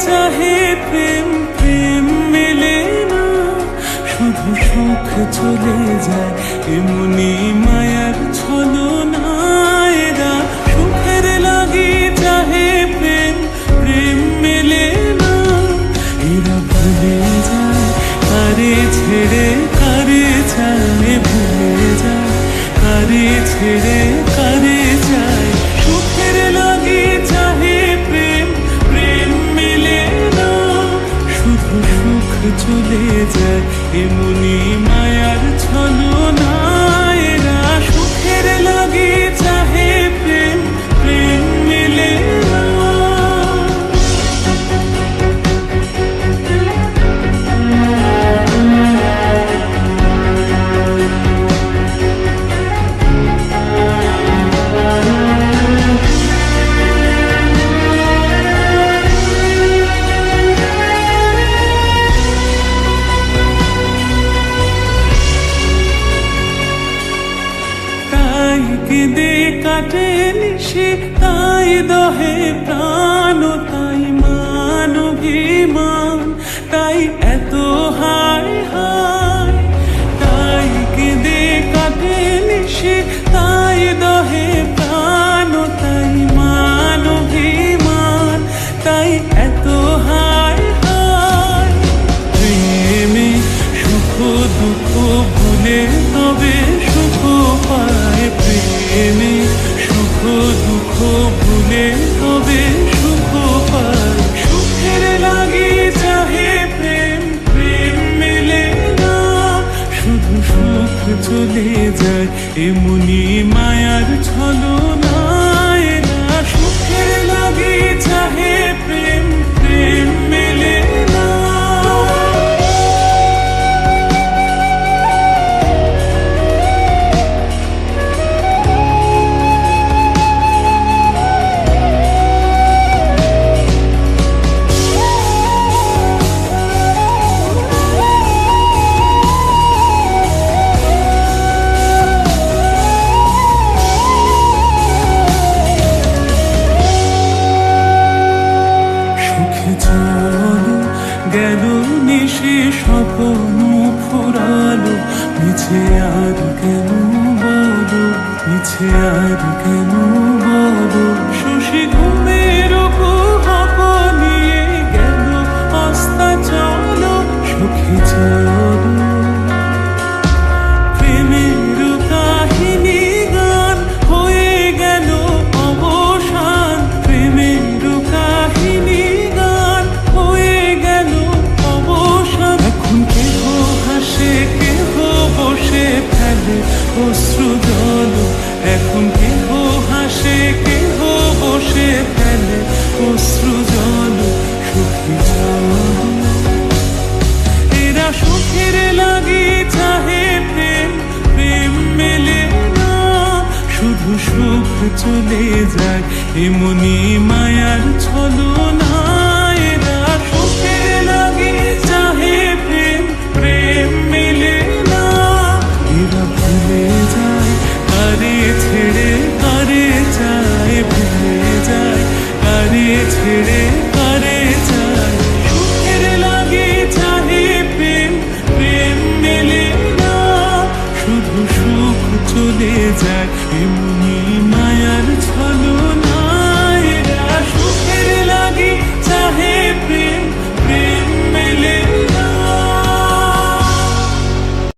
চাহে প্রেম, প্রেম মেলে না, শুধু সুখ চলে যায় এমনি মায়ার ছলনায়। এরা সুখের লাগি চাহে প্রেম, প্রেম মেলে না, এরা ভুলে যায় কারে ছেড়ে কারে চায়, ভুলে যায় কারে ছেড়ে কারে যায়। সুখের লাগি চাহে প্রেম, প্রেম মেলে না, শুধু সুখ চলে যায় এমনি মায়ার ছলনায়। এরা সুখের লাগি চাহে প্রেম, প্রেম মেলে না। কেঁদে কাটে নিশি, তাই দহে প্রাণ, তাই মান অভিমান, তাই এত হায় হায়। তাই কেঁদে কাটে নিশি, তাই দহে প্রাণ, তাই মান অভিমান, তাই এত হায় হায়। প্রেমে সুখ দুঃখ ভুলে তবে সুখ পায়, প্রেমে সুখ দুঃখ ভুলে তবে সুখ পায়। সুখের লাগি চাহে প্রেম, প্রেম মেলে না, শুধু সুখ চলে যায় এমনি মায়ার ছলনায়। না সুখের লাগি চাহে প্রেম, প্রেম মেলে না। গেল নিশি স্বপ্ন ফুরালো, মিছে আর কেন বলো, মিছে আর কেন বলো। শশী ঘুমের কুহক নিয়ে গেল অস্তা চলো, সখী চলো। প্রেমের কাহিনী গান হয়ে গেল অবসান, প্রেমের কাহিনী গান হয়ে গেল অবসান। এখন কেহ হাসে কেহ বসে ফেলে অশ্রু জল, এখন কেহ হাসে কেহ বসে ফেলে অশ্রু জল। সুখী চলো, এরা সুখের লাগি চাহে প্রেম, প্রেম মেলে না, শুধু সুখ চলে যায় এমনি মায়ার ছলনায়। এরা সুখের লাগি চাহে প্রেম, প্রেম মেলে না, এরা ভুলে যায় কারে ছেড়ে কারে চায়, ভুলে যায় কারে ছেড়ে কারে চায়। সুখের লাগি চাহে প্রেম, প্রেম মেলে না, শুধু সুখ চলে যায় এমনি